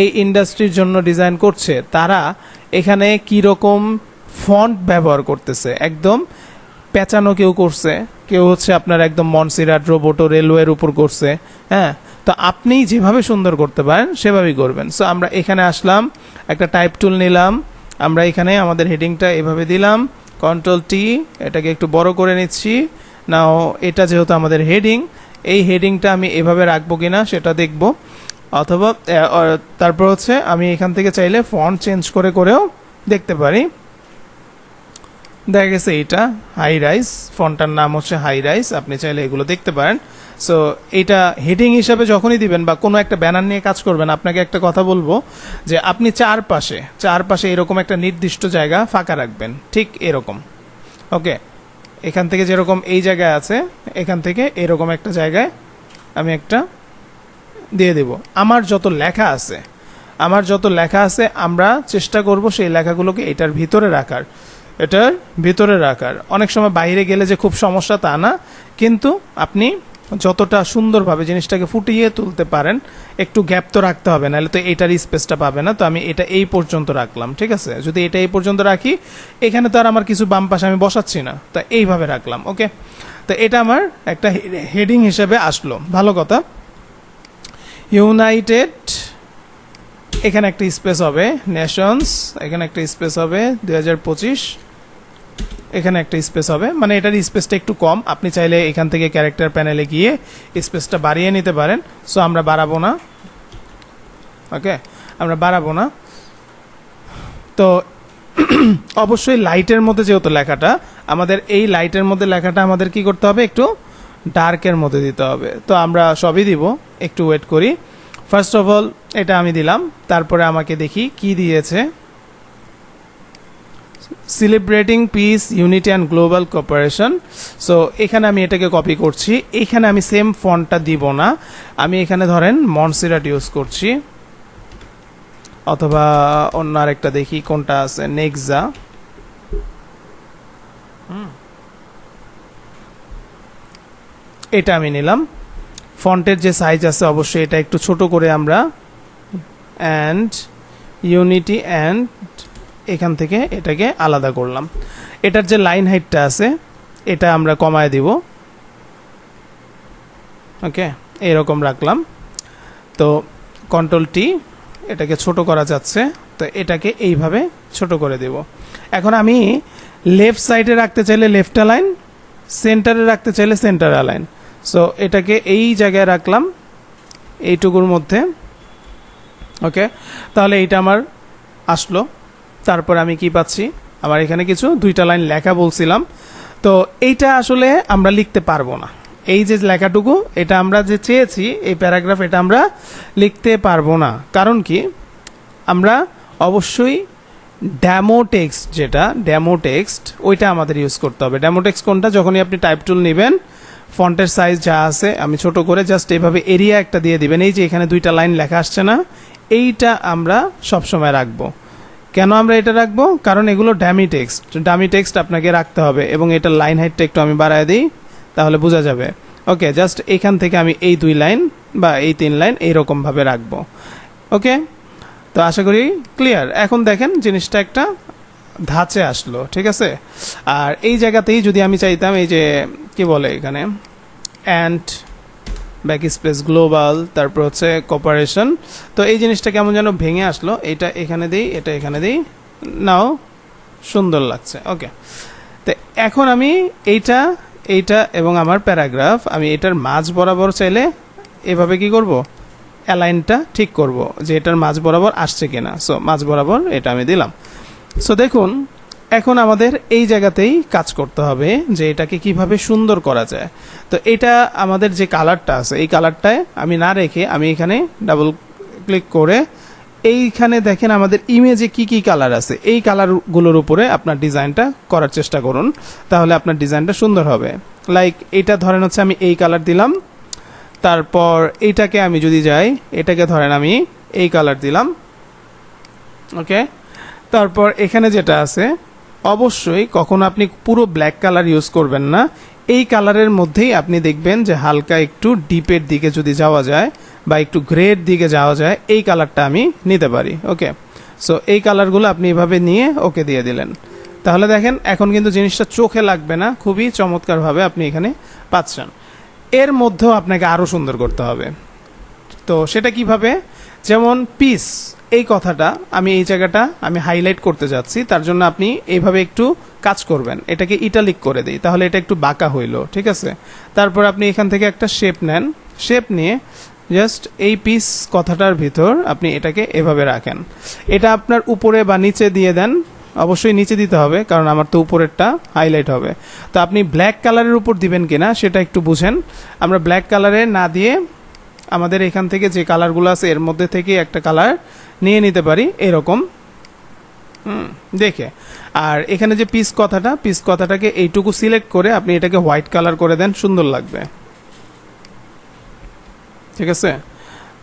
এই ইন্ডাস্ট্রির জন্য ডিজাইন করছে, তারা এখানে কি রকম ফন্ট ব্যবহার করতেছে। একদম পেঁচানো কেউ করছে, কেউ হচ্ছে আপনার একদম মনসিরাট রোবোটো রেলওয়ের উপর করছে। হ্যাঁ, তো আপনি যেভাবে সুন্দর করতে পারেন সেভাবেই করবেন। সো আমরা এখানে আসলাম, একটা টাইপ টুল নিলাম, আমরা এখানে আমাদের হেডিংটা এভাবে দিলাম, Ctrl+T, এটাকে একটু বড় করে নিচ্ছি। নাও এটা যেহেতু আমাদের হেডিং, এই হেডিংটা আমি এভাবে রাখবো কিনা সেটা দেখব, অথবা তারপর হচ্ছে আমি এখান থেকে চাইলে ফন্ট চেঞ্জ করে করেও দেখতে পারি। দেখা গেছে এইটা হাই রাইজ, ফন্টটার নাম হচ্ছে হাই রাইজ, আপনি চাইলে এগুলো দেখতে পারেন। সো এইটা হেডিং হিসাবে যখনই দিবেন বা কোনো একটা ব্যানার নিয়ে কাজ করবেন, আপনাকে একটা কথা বলবো যে আপনি চারপাশে এরকম একটা নির্দিষ্ট জায়গা ফাঁকা রাখবেন, ঠিক এরকম। ওকে, এখান থেকে যেরকম এই জায়গায় আছে, এখান থেকে এরকম একটা জায়গায় আমি একটা দিয়ে দেব। আমার যত লেখা আছে আমরা চেষ্টা করব সেই লেখাগুলোকে এটার ভিতরে রাখার। অনেক সময় বাইরে গেলে যে খুব সমস্যা তা না, কিন্তু আপনি যতটা সুন্দরভাবে জিনিসটাকে ফুটিয়ে তুলতে পারেন, একটু গ্যাপ তো রাখতে হবে, নাহলে তো এটার স্পেসটা পাবে না। তো আমি এটা এই পর্যন্ত রাখলাম, ঠিক আছে। যদি এটা এই পর্যন্ত রাখি, এখানে তো আর আমার কিছু বাম পাশে আমি বসাচ্ছি না, তো এইভাবে রাখলাম। ওকে, তো এটা আমার একটা হেডিং হিসেবে আসলো, ভালো কথা। ইউনাইটেড, এখানে একটা স্পেস হবে, নেশনস, এখানে একটা স্পেস হবে 2025, এখানে একটা স্পেস হবে, মানে এটার স্পেসটা একটু কম। আপনি চাইলে এখান থেকে ক্যারেক্টার প্যানেলে গিয়ে স্পেসটা বাড়িয়ে নিতে পারেন। সো আমরা বাড়াবো না, ওকে, আমরা বাড়াবো না। তো অবশ্যই লাইটের মধ্যে যেহেতু লেখাটা, আমাদের এই লাইটের মধ্যে লেখাটা আমাদের কি করতে হবে, একটু ডার্কের মধ্যে দিতে হবে। তো আমরা সবই দিব, একটু ওয়েট করি। ফার্স্ট অফ অল এটা আমি দিলাম, তারপরে আমাকে দেখি কি দিয়েছে। Celebrating piece, unity and global cooperation. So এখানে আমি এটাকে কপি করছি, এখানে আমি সেম ফন্টটা দিব না, আমি এখানে ধরেন মনসিরাট ইউজ করছি, অথবা অন্য আরেকটা দেখি কোনটা আছে, নেক্সা। এটা আমি নিলাম। ফন্টের যে সাইজ আছে অবশ্যই এটা একটু ছোট করে আমরা, অ্যান্ড ইউনিটি অ্যান্ড এখান থেকে এটাকে আলাদা করলাম। এটার যে লাইন হাইটটা আছে এটা আমরা কমায় দিব, ওকে, এরকম রাখলাম। তো Ctrl+T, এটাকে ছোট করা যাচ্ছে, তো এটাকে এইভাবে ছোট করে দেব। এখন আমি লেফট সাইডে রাখতে চাইলে লেফট অ্যালাইন, সেন্টারে রাখতে চাইলে সেন্টার অ্যালাইন। সো এটাকে এই জায়গায় রাখলাম, এইটুকুর মধ্যে, ওকে। তাহলে এইটা আমার আসলো। তারপর আমি কি পাচ্ছি, আমার এখানে কিছু দুইটা লাইন লেখা বলছিলাম, তো এইটা আসলে আমরা লিখতে পারবো না। এই যে লেখাটুকু, এটা আমরা যে চেয়েছি এই প্যারাগ্রাফ, এটা আমরা লিখতে পারবো না। কারণ কি, আমরা অবশ্যই ডেমো টেক্সট, যেটা ডেমো টেক্সট, ওইটা আমাদের ইউজ করতে হবে। ডেমো টেক্সট কোনটা, যখনই আপনি টাইপ টুল নেবেন, ফন্টের সাইজ যা আছে আমি ছোট করে জাস্ট এভাবে এরিয়া একটা দিয়ে দিবেন। এই যে এখানে দুইটা লাইন লেখা আসছে না, এইটা আমরা সবসময় রাখবো। কেন আমরা এটা রাখবো, কারণ এগুলো ডামি টেক্সট আপনাকে রাখতে হবে। এবং এটার লাইন হাইটটা একটু আমি বাড়ায় দিই, তাহলে বোঝা যাবে। ওকে, জাস্ট এখান থেকে আমি এই 2 লাইন বা এই 3 লাইন এইরকম ভাবে রাখবো। ওকে, তো আশা করি ক্লিয়ার। এখন দেখেন জিনিসটা একটা ধাঁচে আসলো, ঠিক আছে। আর এই জায়গাতেই যদি আমি চাইতাম, এই যে কি বলে এখানে, অ্যান্ড ব্যাক স্পেস গ্লোবাল, তারপর হচ্ছে কোঅপারেশন, তো এই জিনিসটা কেমন যেন ভেঙে আসলো। এটা এখানে দিই, এটা এখানে দিই, নাও সুন্দর লাগছে। ওকে, তো এখন আমি এইটা এবং আমার প্যারাগ্রাফ, আমি এটার মাঝ বরাবর চাইলে এভাবে কি করব, অ্যালাইনটা ঠিক করব যে এটার মাঝ বরাবর আসছে কিনা। সো মাঝ বরাবর এটা আমি দিলাম। সো দেখুন, এখন আমাদের এই জায়গাতেই কাজ করতে হবে যে এটাকে কিভাবে সুন্দর করা যায়। তো এটা আমাদের যে কালারটা আছে, এই কালারটায় আমি না রেখে আমি এখানে ডাবল ক্লিক করে এইখানে দেখেন আমাদের ইমেজে কি কি কালার আছে, এই কালারগুলোর উপরে আপনার ডিজাইনটা করার চেষ্টা করুন, তাহলে আপনার ডিজাইনটা সুন্দর হবে। লাইক এটা ধরেন হচ্ছে আমি এই কালার দিলাম, তারপর এইটাকে আমি যদি যাই, এটাকে ধরেন আমি এই কালার দিলাম। ওকে, তারপর এখানে যেটা আছে, অবশ্যই কখনো আপনি পুরো ব্ল্যাক কালার ইউজ করবেন না। এই কালারের মধ্যেই আপনি দেখবেন যে হালকা একটু ডিপের দিকে যদি যাওয়া যায় বা একটু গ্রের দিকে যাওয়া যায়, এই কালারটা আমি নিতে পারি। ওকে, সো এই কালারগুলো আপনি এভাবে নিয়ে ওকে দিয়ে দিলেন। তাহলে দেখেন এখন কিন্তু জিনিসটা চোখে লাগবে না, খুবই চমৎকারভাবে আপনি এখানে পাচ্ছেন। এর মধ্যেও আপনাকে আরও সুন্দর করতে হবে। তো সেটা কিভাবে? যেমন পিস, এই কথাটা আমি এই জায়গাটা আমি হাইলাইট করতে যাচ্ছি, তার জন্য আপনি এইভাবে একটু কাজ করবেন, এটাকে ইটালিক করে দিই, তাহলে এটা একটু বাঁকা হইল, ঠিক আছে। তারপর আপনি এখান থেকে একটা শেপ নেন, শেপ নিয়ে জাস্ট এই পিস কথাটার ভিতর আপনি এটাকে এভাবে রাখেন। এটা আপনার উপরে বা নিচে দিয়ে দেন, অবশ্যই নিচে দিতে হবে কারণ আমার তো উপরেরটা হাইলাইট হবে। তো আপনি ব্ল্যাক কালারের উপর দিবেন কিনা সেটা একটু বুঝেন। আমরা ব্ল্যাক কালারে না দিয়ে আমাদের এখান থেকে যে কালারগুলো আছে এর মধ্যে থেকে একটা কালার নিয়ে নিতে পারি এরকম দেখে। আর এখানে যে পিস কথাটাকে এইটুকু সিলেক্ট করে আপনি এটাকে হোয়াইট কালার করে দেন, সুন্দর লাগবে, ঠিক আছে।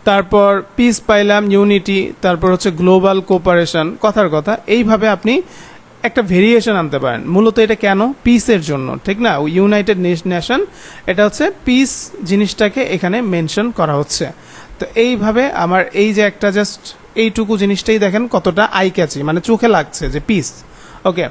তারপর পিস পাইলাম, ইউনিটি, তারপর হচ্ছে গ্লোবাল কোঅপারেশন, কথার কথা। এইভাবে আপনি একটা ভেরিয়েশন আনতে পারেন। মূলত এটা কেন? পিসের জন্য, ঠিক না? ইউনাইটেড নেশন, এটা হচ্ছে পিস জিনিসটাকে এখানে মেনশন করা হচ্ছে। তো এইভাবে আমার এই যে একটা জাস্ট এইটুকু জিনিসটাই দেখেন কতটা আই ক্যাচি, মানে চোখে লাগছে যে পিস। ওকে,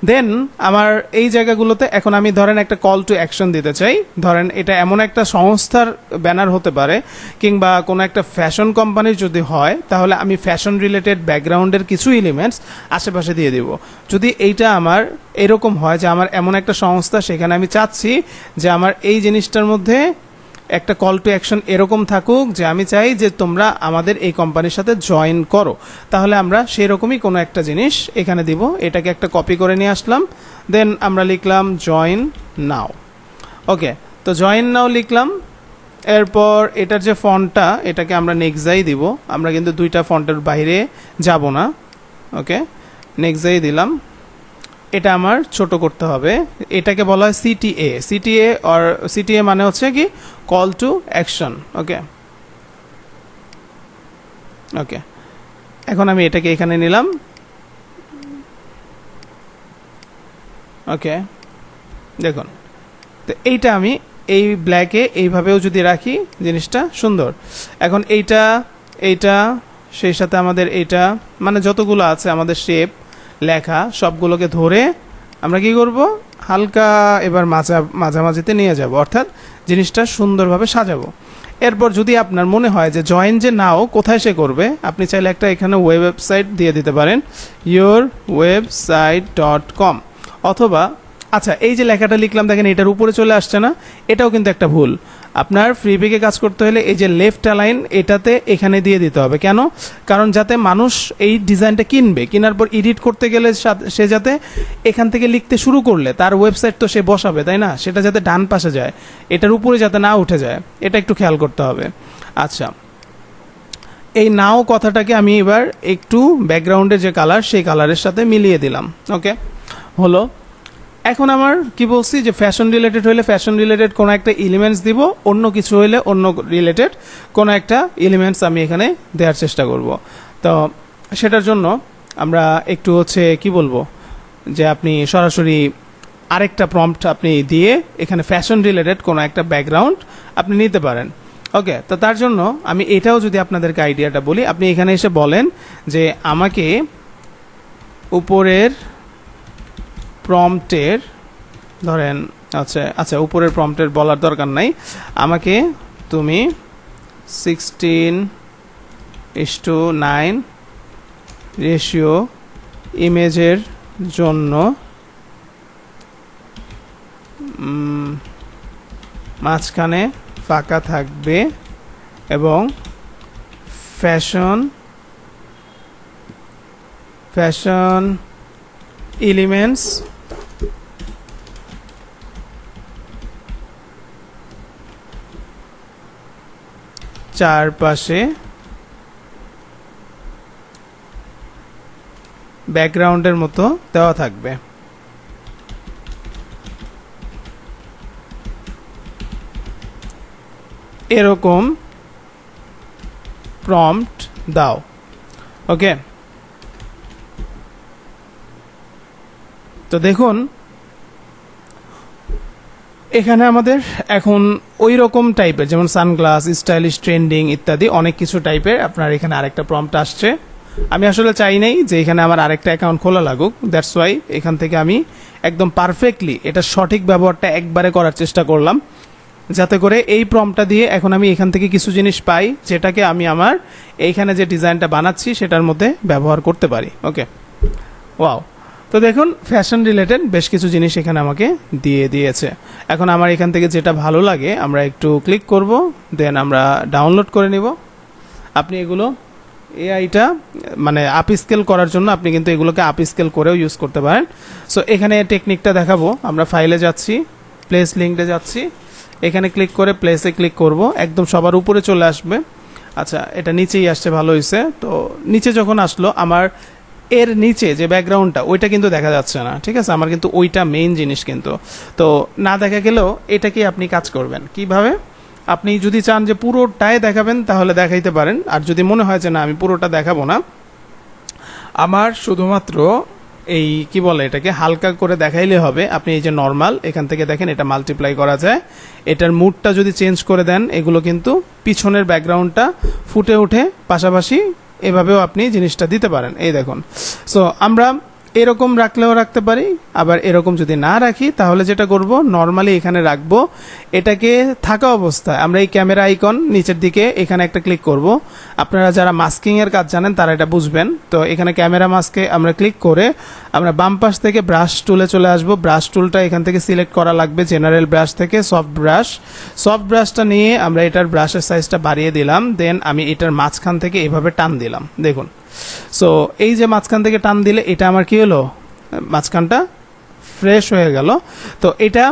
দেন আমার এই জায়গাগুলোতে এখন আমি ধরেন একটা কল টু অ্যাকশন দিতে চাই। ধরেন এটা এমন একটা সংস্থার ব্যানার হতে পারে কিংবা কোনো একটা ফ্যাশন কোম্পানির যদি হয়, তাহলে আমি ফ্যাশন রিলেটেড ব্যাকগ্রাউন্ডের কিছু এলিমেন্টস আশেপাশে দিয়ে দিব। যদি এইটা আমার এরকম হয় যে আমার এমন একটা সংস্থা, সেখানে আমি চাচ্ছি যে আমার এই জিনিসটার মধ্যে একটা কল টু অ্যাকশন এরকম থাকুক যে আমি চাই যে তোমরা আমাদের এই কোম্পানির সাথে জয়েন করো, তাহলে আমরা সেই রকমই কোনো একটা জিনিস এখানে দিব। এটাকে একটা কপি করে নিয়ে আসলাম, দেন আমরা লিখলাম জয়েন নাও। ওকে, তো জয়েন নাও লিখলাম। এরপর এটার যে ফন্টটা, এটাকে আমরা নেক্সাই দিব, আমরা কিন্তু দুইটা ফন্টের বাইরে যাব না। ওকে, নেক্সাই দিলাম। এটা আমার ছোট করতে হবে, এটাকে বলা হয় সিটিএ। সিটিএ মানে হচ্ছে কি কল টু অ্যাকশন। ওকে, ওকে, এখন আমি এটাকে এখানে নিলাম। ওকে, দেখুন, তো এইটা আমি এই ব্ল্যাকে এইভাবেও যদি রাখি জিনিসটা সুন্দর। এখন এইটা সেই সাথে আমাদের এইটা, মানে যতগুলো আছে আমাদের শেপ লেখা সবগুলোকে ধরে আমরা কি করব, হালকা এবার মাঝামাঝিতে নিয়ে যাব, অর্থাৎ জিনিসটা সুন্দরভাবে সাজাবো। এরপর যদি আপনার মনে হয় যে জয়েন যে নাও কোথায় সে করবে, আপনি চাইলে একটা এখানে ওয়েবসাইট দিয়ে দিতে পারেন, yourwebsite.com, অথবা আচ্ছা এই যে লেখাটা লিখলাম দেখেন এটার উপরে চলে আসছে না, এটাও কিন্তু একটা ভুল। আপনার ফ্রিপিকে কাজ করতে হলে এই যে লেফট অ্যালাইন এটাতে এখানে দিয়ে দিতে হবে। কেন? কারণ যাতে মানুষ এই ডিজাইনটা কিনবে, কেনার পর এডিট করতে গেলে সে যাতে এখান থেকে লিখতে শুরু করলে তার ওয়েবসাইট তো সে বসাবে, তাই না? সেটা যাতে ডান পাশে যায়, এটার উপরে যাতে না উঠে যায়, এটা একটু খেয়াল করতে হবে। আচ্ছা, এই নাও কথাটাকে আমি এবার একটু ব্যাকগ্রাউন্ডের যে কালার সেই কালারের সাথে মিলিয়ে দিলাম। ওকে, হলো। এখন আমার কি বলছি যে ফ্যাশন রিলেটেড হলে ফ্যাশন রিলেটেড কোনো একটা এলিমেন্টস দিব, অন্য কিছু হলে অন্য রিলেটেড কোনো একটা এলিমেন্টস আমি এখানে দেওয়ার চেষ্টা করব। তো সেটার জন্য আমরা একটু হচ্ছে কি বলবো যে আপনি সরাসরি আরেকটা প্রম্পট আপনি দিয়ে এখানে ফ্যাশন রিলেটেড কোনো একটা ব্যাকগ্রাউন্ড আপনি নিতে পারেন। ওকে, তো তার জন্য আমি এটাও যদি আপনাদেরকে আইডিয়াটা বলি, আপনি এখানে এসে বলেন যে আমাকে উপরের প্রম্পটের ধরেন, আচ্ছা উপরের প্রম্পটের বলার দরকার নাই, আমাকে তুমি 16:9 রেশিও ইমেজের জন্য মাঝখানে ফাঁকা থাকবে এবং ফ্যাশন এলিমেন্টস চারপাশে ব্যাকগ্রাউন্ডের মতো দেওয়া থাকবে। এরকম প্রম্পট দাও। ওকে, তো দেখুন এখানে আমাদের এখন ওই রকম টাইপের, যেমন সানগ্লাস, স্টাইলিশ, ট্রেন্ডিং ইত্যাদি অনেক কিছু টাইপের আপনার এখানে আরেকটা প্রম্পট আসছে। আমি আসলে চাই নাই যে এখানে আমার আরেকটা অ্যাকাউন্ট খোলা লাগুক, দ্যাটস ওয়াই এখান থেকে আমি একদম পারফেক্টলি এটা সঠিক ব্যবহারটা একবারে করার চেষ্টা করলাম, যাতে করে এই প্রম্পটটা দিয়ে এখন আমি এখান থেকে কিছু জিনিস পাই যেটাকে আমি আমার এইখানে যে ডিজাইনটা বানাচ্ছি সেটার মধ্যে ব্যবহার করতে পারি। ওকে, ওয়াও। তো দেখুন ফ্যাশন রিলেটেড বেশ কিছু জিনিস এখানে আমাকে দিয়ে দিয়েছে। এখন আমার এখান থেকে যেটা ভালো লাগে আমরা একটু ক্লিক করব, দেন আমরা ডাউনলোড করে নিব। আপনি এগুলো এআইটা মানে আপ স্কেল করার জন্য আপনি কিন্তু এগুলোকে আপ স্কেল করেও ইউজ করতে পারেন। সো এখানে টেকনিকটা দেখাবো। আমরা ফাইলে যাচ্ছি, প্লেস লিঙ্কে যাচ্ছি, এখানে ক্লিক করে প্লেসে ক্লিক করব, একদম সবার উপরে চলে আসবে। আচ্ছা, এটা নিচেই আসছে, ভালো হয়েছে। তো নিচে যখন আসলো আমার এর নিচে যে ব্যাকগ্রাউন্ডটা ওইটা কিন্তু দেখা যাচ্ছে না, ঠিক আছে? আমার কিন্তু ওইটা মেইন জিনিস কিন্তু। তো না দেখা গেলেও এটাকে আপনি কাজ করবেন কিভাবে? আপনি যদি চান যে পুরোটাই দেখাবেন তাহলে দেখাইতে পারেন, আর যদি মনে হয় যে না আমি পুরোটা দেখাবো না, আমার শুধুমাত্র এই কি বলে এটাকে হালকা করে দেখাইলে হবে। আপনি এই যে নর্মাল এখান থেকে দেখেন এটা মাল্টিপ্লাই করা যায়, এটার মুডটা যদি চেঞ্জ করে দেন এগুলো কিন্তু পিছনের ব্যাকগ্রাউন্ডটা ফুটে ওঠে, পাশাপাশি এভাবেও আপনি জিনিসটা দিতে পারেন। এই দেখুন, সো আমরা এরকম রাখলেও রাখতে পারি, আবার এরকম যদি না রাখি তাহলে যেটা করব নর্মালি এখানে রাখবো। এটাকে থাকা অবস্থায় আমরা এই ক্যামেরা আইকন নিচের দিকে এখানে একটা ক্লিক করব। আপনারা যারা মাস্কিং এর কাজ জানেন তারা এটা বুঝবেন। তো এখানে ক্যামেরা মাস্কে আমরা ক্লিক করে আমরা বাম পাশ থেকে ব্রাশ টুলে চলে আসব। ব্রাশ টুলটা এখান থেকে সিলেক্ট করা লাগবে, জেনারেল ব্রাশ থেকে সফট ব্রাশ। সফট ব্রাশটা নিয়ে আমরা এটার ব্রাশের সাইজটা বাড়িয়ে দিলাম, দেন আমি এটার মাঝখান থেকে এভাবে টান দিলাম। দেখুন, সো এই যে মাঝখান থেকে টান দিলে এটা আমার কি হলো, মাঝখানটা ফ্রেশ হয়ে গেল। তো এটা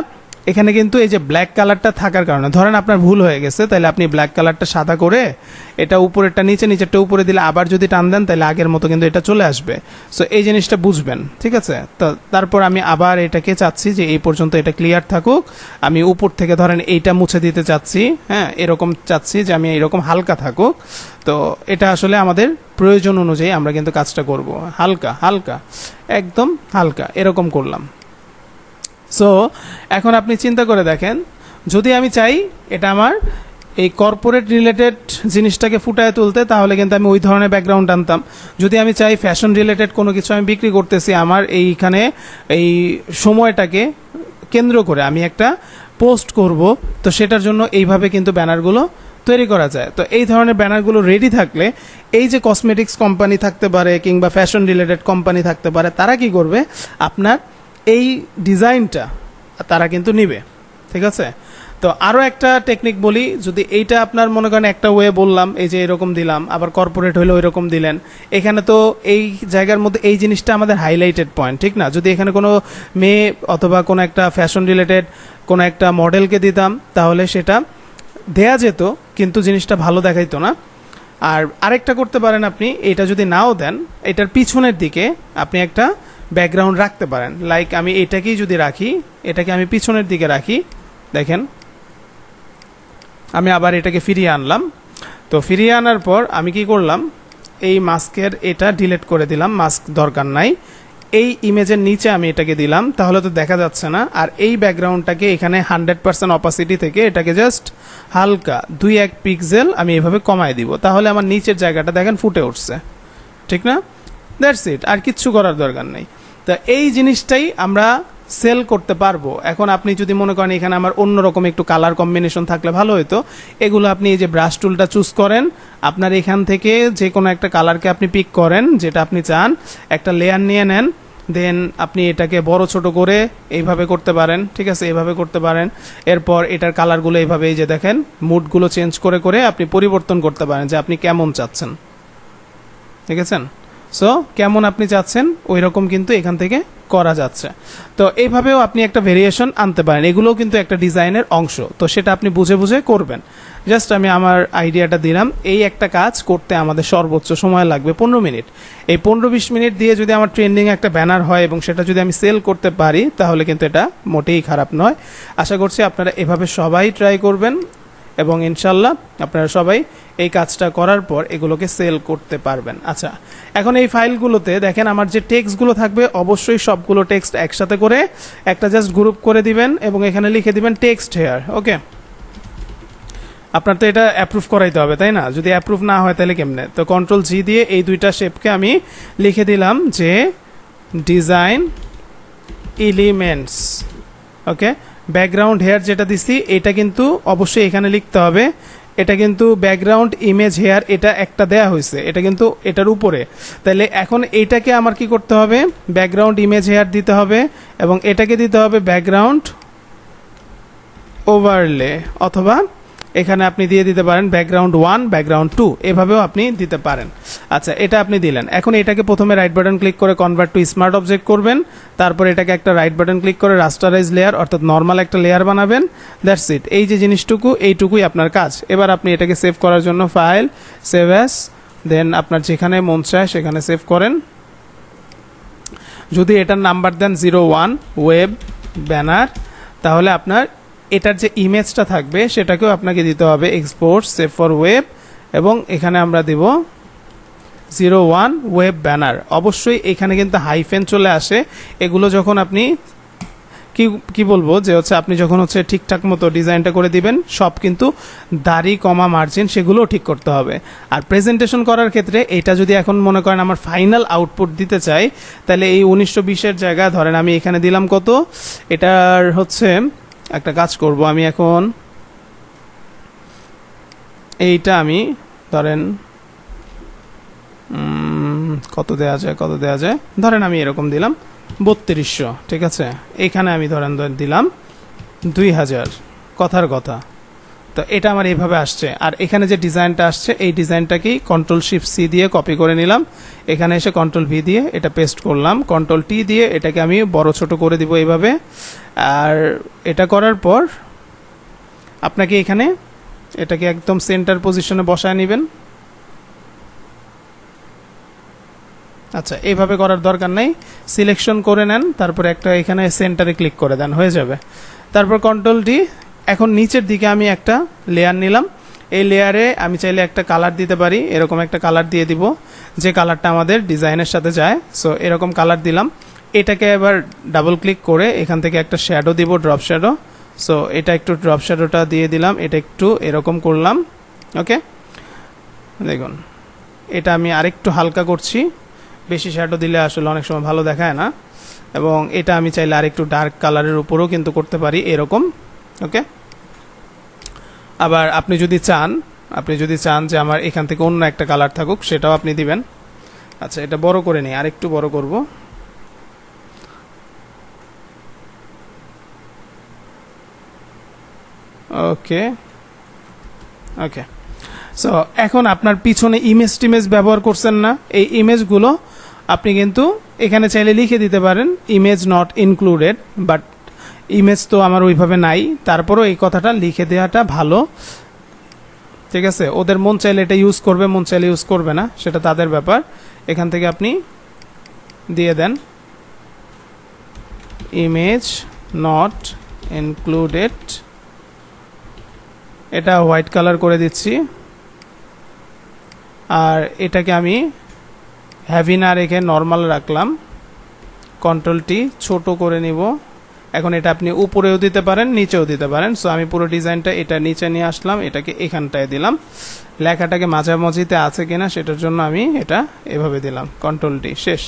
এখানে কিন্তু এই যে ব্ল্যাক কালারটা থাকার কারণে, ধরেন আপনার ভুল হয়ে গেছে, তাহলে আপনি ব্ল্যাক কালারটা সাদা করে এটা উপরেরটা নিচে, নিচেরটা উপরে দিলে আবার যদি টান দেন তাহলে আগের মতো কিন্তু এটা চলে আসবে। সো এই জিনিসটা বুঝবেন, ঠিক আছে? তো তারপর আমি আবার এটাকে চাচ্ছি যে এই পর্যন্ত এটা ক্লিয়ার থাকুক। আমি উপর থেকে ধরেন এইটা মুছে দিতে চাচ্ছি, হ্যাঁ এরকম চাচ্ছি যে আমি এরকম হালকা থাকুক। তো এটা আসলে আমাদের প্রয়োজন অনুযায়ী আমরা কিন্তু কাজটা করব, হালকা হালকা, একদম হালকা এরকম করলাম। সো এখন আপনি চিন্তা করে দেখেন, যদি আমি চাই এটা আমার এই কর্পোরেট রিলেটেড জিনিসটাকে ফুটায় তুলতে, তাহলে কিন্তু আমি ওই ধরনের ব্যাকগ্রাউন্ড আনতাম। যদি আমি চাই ফ্যাশন রিলেটেড কোনো কিছু আমি বিক্রি করতেছি, আমার এইখানে এই সময়টাকে কেন্দ্র করে আমি একটা পোস্ট করব, তো সেটার জন্য এইভাবে কিন্তু ব্যানারগুলো তৈরি করা যায়। তো এই ধরনের ব্যানারগুলো রেডি থাকলে এই যে কসমেটিক্স কোম্পানি থাকতে পারে কিংবা ফ্যাশন রিলেটেড কোম্পানি থাকতে পারে, তারা কি করবে, আপনার এই ডিজাইনটা তারা কিন্তু নিবে, ঠিক আছে? তো আরও একটা টেকনিক বলি, যদি এইটা আপনার মনে করেন একটা ওয়ে বললাম, এই যে এরকম দিলাম, আবার কর্পোরেট হলে ওই রকম দিলেন, এখানে তো এই জায়গার মধ্যে এই জিনিসটা আমাদের হাইলাইটেড পয়েন্ট, ঠিক না? যদি এখানে কোনো মেয়ে অথবা কোনো একটা ফ্যাশন রিলেটেড কোনো একটা মডেলকে দিতাম তাহলে সেটা দেয়া যেত, কিন্তু জিনিসটা ভালো দেখাইতো না। আর আরেকটা করতে পারেন আপনি, এটা যদি নাও দেন, এটার পিছনের দিকে আপনি একটা ব্যাকগ্রাউন্ড রাখতে পারেন। লাইক আমি এটাকেই যদি রাখি, এটাকে আমি পিছনের দিকে রাখি, দেখেন আমি আবার এটাকে ফিরিয়ে আনলাম। তো ফিরিয়ে আনার পর আমি কি করলাম, এই মাস্কের এটা ডিলিট করে দিলাম, মাস্ক দরকার নাই। এই ইমেজের নিচে আমি এটাকে দিলাম, তাহলে তো দেখা যাচ্ছে না। আর এই ব্যাকগ্রাউন্ডটাকে এখানে 100% অপাসিটি থেকে এটাকে জাস্ট হালকা 2-1 পিক্সেল আমি এভাবে কমায় দিব, তাহলে আমার নিচের জায়গাটা দেখেন ফুটে উঠছে, ঠিক না? দ্যাটস ইট, আর কিচ্ছু করার দরকার নেই। তা এই জিনিসটাই আমরা সেল করতে পারবো। এখন আপনি যদি মনে করেন এখানে আমার অন্যরকম একটু কালার কম্বিনেশন থাকলে ভালো হতো, এগুলো আপনি এই যে ব্রাশ টুলটা চুজ করেন, আপনার এখান থেকে যে কোনো একটা কালারকে আপনি পিক করেন যেটা আপনি চান, একটা লেয়ার নিয়ে নেন, দেন আপনি এটাকে বড় ছোট করে এইভাবে করতে পারেন, ঠিক আছে? এইভাবে করতে পারেন। এরপর এটার কালারগুলো এইভাবে এই যে দেখেন মুডগুলো চেঞ্জ করে করে আপনি পরিবর্তন করতে পারেন যে আপনি কেমন চাচ্ছেন, ঠিক আছে? সো কেমন আপনি চাচ্ছেন ওই রকম কিন্তু এখান থেকে করা যাচ্ছে। তো এইভাবেও আপনি একটা ভেরিয়েশন আনতে পারেন, এগুলোও কিন্তু একটা ডিজাইনের অংশ। তো সেটা আপনি বুঝে বুঝে করবেন। জাস্ট আমি আমার আইডিয়াটা দিলাম। এই একটা কাজ করতে আমাদের সর্বোচ্চ সময় লাগবে 15 মিনিট। এই 15-20 মিনিট দিয়ে যদি আমার ট্রেন্ডিং একটা ব্যানার হয় এবং সেটা যদি আমি সেল করতে পারি, তাহলে কিন্তু এটা মোটেই খারাপ নয়। আশা করছি আপনারা এভাবে সবাই ট্রাই করবেন। এবং ইনশাল্লাহ আপনারা সবাই এই কাজটা করার পর এগুলোকে সেল করতে পারবেন। আচ্ছা, এখন এই ফাইলগুলোতে দেখেন আমার যে টেক্সটগুলো থাকবে অবশ্যই সবগুলো টেক্সট একসাথে করে একটা জাস্ট গ্রুপ করে দিবেন এবং এখানে লিখে দিবেন টেক্সট হেয়ার। ওকে, আপনার তো এটা অ্যাপ্রুভ করাইতে হবে তাই না? যদি অ্যাপ্রুভ না হয় তাহলে কেমনে? তো কন্ট্রোল জি দিয়ে এই দুইটা শেপকে আমি লিখে দিলাম যে ডিজাইন এলিমেন্টস। ওকে, ব্যাকগ্রাউন্ড হেয়ার যেটা দিছি এটা কিন্তু অবশ্যই এখানে লিখতে হবে। এটা কিন্তু ব্যাকগ্রাউন্ড ইমেজ হেয়ার এটা একটা দেয়া হয়েছে, এটা কিন্তু এটার উপরে। তাহলে এখন এইটাকে আমার কি করতে হবে? ব্যাকগ্রাউন্ড ইমেজ হেয়ার দিতে হবে এবং এটাকে দিতে হবে ব্যাকগ্রাউন্ড ওভারলে, অথবা এখানে আপনি দিয়ে দিতে পারেন ব্যাকগ্রাউন্ড 1 ব্যাকগ্রাউন্ড 2, এভাবেও আপনি দিতে পারেন। আচ্ছা, এটা আপনি দিলেন। এখন এটাকে প্রথমে রাইট বাটন ক্লিক করে কনভার্ট টু স্মার্ট অবজেক্ট করবেন, তারপর এটাকে একটা রাইট বাটন ক্লিক করে রাস্টারাইজ লেয়ার অর্থাৎ নর্মাল একটা লেয়ার বানাবেন। That's it. এই যে জিনিসটুকু, এইটুকুই আপনার কাজ। এবার আপনি এটাকে সেভ করার জন্য ফাইল, সেভ অ্যাজ, দেন আপনার যেখানে মন চায় সেখানে সেভ করেন। যদি এটার নাম্বার দেন 01 ওয়েব ব্যানার, তাহলে আপনার এটার যে ইমেজটা থাকবে সেটাকেও আপনাকে দিতে হবে এক্সপোর্ট সেভ ফর ওয়েব, এবং এখানে আমরা দেব 01 ওয়েব ব্যানার। অবশ্যই এখানে কিন্তু হাইফেন চলে আসে। এগুলো যখন আপনি কি বলবো যে হচ্ছে আপনি যখন হচ্ছে ঠিকঠাক মতো ডিজাইনটা করে দিবেন, সব কিন্তু দাড়ি কমা মার্জিন সেগুলোও ঠিক করতে হবে। আর প্রেজেন্টেশন করার ক্ষেত্রে এটা যদি এখন মনে করেন আমার ফাইনাল আউটপুট দিতে চাই, তাহলে এই 1920-এর জায়গা ধরেন আমি এখানে দিলাম কত, এটার হচ্ছে একটা কাজ করব আমি এখন, এইটা আমি ধরেন কত দেয়া যায় ধরেন আমি এরকম দিলাম 3200, ঠিক আছে। এখানে আমি ধরেন দিলাম 2000, কথার কথা। তো এটা আমার এইভাবে আসছে। আর এখানে যে ডিজাইনটা আসছে এই ডিজাইনটাকেই কন্ট্রোল শিফট সি দিয়ে কপি করে নিলাম, এখানে এসে কন্ট্রোল ভি দিয়ে এটা পেস্ট করলাম, কন্ট্রোল টি দিয়ে এটাকে আমি বড় ছোট করে দিব এইভাবে। আর এটা করার পর আপনাকে এখানে এটাকে একদম সেন্টার পজিশনে বসায় নেবেন। আচ্ছা, এইভাবে করার দরকার নেই, সিলেকশন করে নেন, তারপর একটা এখানে সেন্টারে ক্লিক করে দেন, হয়ে যাবে। তারপর কন্ট্রোল ডি। এখন নিচের দিকে আমি একটা লেয়ার নিলাম, এই লেয়ারে আমি চাইলে একটা কালার দিতে পারি, এরকম একটা কালার দিয়ে দিব যে কালারটা আমাদের ডিজাইনের সাথে যায়। সো এরকম কালার দিলাম। এটাকে এবার ডাবল ক্লিক করে এখান থেকে একটা শ্যাডো দিব, ড্রপ শ্যাডো। সো এটা একটু ড্রপ শ্যাডোটা দিয়ে দিলাম, এটা একটু এরকম করলাম। ওকে, দেখুন এটা আমি আরেকটু হালকা করছি, বেশি শ্যাডো দিলে আসলে অনেক সময় ভালো দেখায় না। এবং এটা আমি চাইলে আরেকটু ডার্ক কালারের উপরেও কিন্তু করতে পারি এরকম। ওকে, আবার আপনি যদি চান যে আমার এখান থেকে অন্য একটা কালার থাকুক, সেটাও আপনি দিবেন। আচ্ছা, এটা বড় করে নিই, আরেকটু বড় করব। ওকে ওকে, সো এখন আপনার পিছনে ইমেজ টিমেজ ব্যবহার করছেন না, এই ইমেজগুলো আপনি কিন্তু এখানে চাইলে লিখে দিতে পারেন image not included, but image তো আমার ওইভাবে নাই, তারপরও এই কথাটা লিখে দেওয়াটা ভালো, ঠিক আছে। ওদের মন চাইলে এটা ইউজ করবে, মন চাইলে ইউজ করবে না, সেটা তাদের ব্যাপার। এখান থেকে আপনি দিয়ে দেন ইমেজ নট ইনক্লুডেড, এটা হোয়াইট কালার করে দিচ্ছি। আর এটাকে আমি হ্যাভি না রেখে নর্মাল রাখলাম, কন্ট্রোল টি ছোট করে নিব। এখন এটা আপনি উপরেও দিতে পারেন, নিচেও দিতে পারেন। সো আমি পুরো ডিজাইনটা এটা নিচে নিয়ে আসলাম, এটাকে এখানটায় দিলাম। লেখাটাকে মাঝামাঝিতে আছে কিনা সেটার জন্য আমি এটা এভাবে দিলাম, কন্ট্রোল টি, শেষ।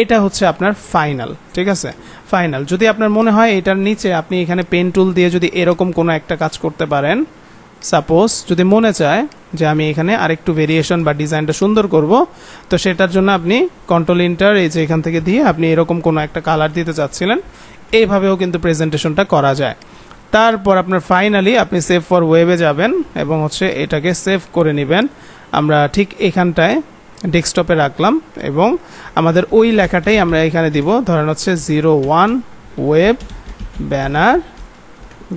এটা হচ্ছে আপনার ফাইনাল, ঠিক আছে, ফাইনাল। যদি আপনার মনে হয় এটার নিচে আপনি এখানে পেন টুল দিয়ে যদি এরকম কোনো একটা কাজ করতে পারেন, সাপোজ যদি মনে চায় যে আমি এখানে আরেকটু ভেরিয়েশন বা ডিজাইনটা সুন্দর করব, তো সেটার জন্য আপনি কন্ট্রোল ইন্টার এই যে এখান থেকে দিয়ে আপনি এরকম কোনো একটা কালার দিতে চাচ্ছিলেন, এইভাবেও কিন্তু প্রেজেন্টেশনটা করা যায়। তারপর আপনার ফাইনালি আপনি সেভ ফর ওয়েবে যাবেন এবং হচ্ছে এটাকে সেভ করে নেবেন। আমরা ঠিক এখানটায় ডেস্কটপে রাখলাম এবং আমাদের ওই লেখাটাই আমরা এখানে দিব, ধরেন হচ্ছে 01 ওয়েব ব্যানার,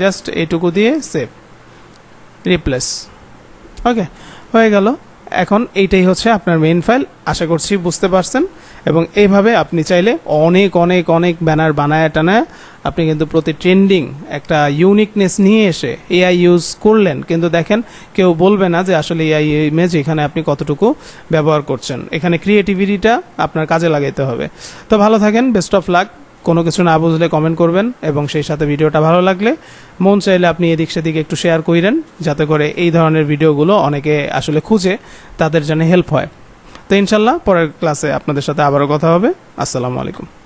জাস্ট এইটুকু দিয়ে সেভ, রিপ্লেস। ওকে, হয়ে গেল। এখন এইটাই হচ্ছে আপনার মেইন ফাইল। আশা করছি বুঝতে পারছেন। এবং এইভাবে আপনি চাইলে অনেক অনেক অনেক ব্যানার বানায় টানায় আপনি কিন্তু প্রতি ট্রেন্ডিং একটা ইউনিকনেস নিয়ে এসে এআই ইউজ করলেন, কিন্তু দেখেন কেউ বলবে না যে আসলে এআই ইমেজ এখানে আপনি কতটুকু ব্যবহার করছেন। এখানে ক্রিয়েটিভিটিটা আপনার কাজে লাগাইতে হবে। তো ভালো থাকেন, বেস্ট অফ লাক। কোনো কিছু না বুঝলে কমেন্ট করবেন, এবং সেই সাথে ভিডিওটা ভালো লাগলে মন চাইলে আপনি এদিক সেদিক একটু শেয়ার করেন, যাতে করে এই ধরনের ভিডিওগুলো অনেকে আসলে খুঁজে তাদের জন্য হেল্প হয়। তো ইনশাল্লাহ পরের ক্লাসে আপনাদের সাথে আবারও কথা হবে। আসসালামু আলাইকুম।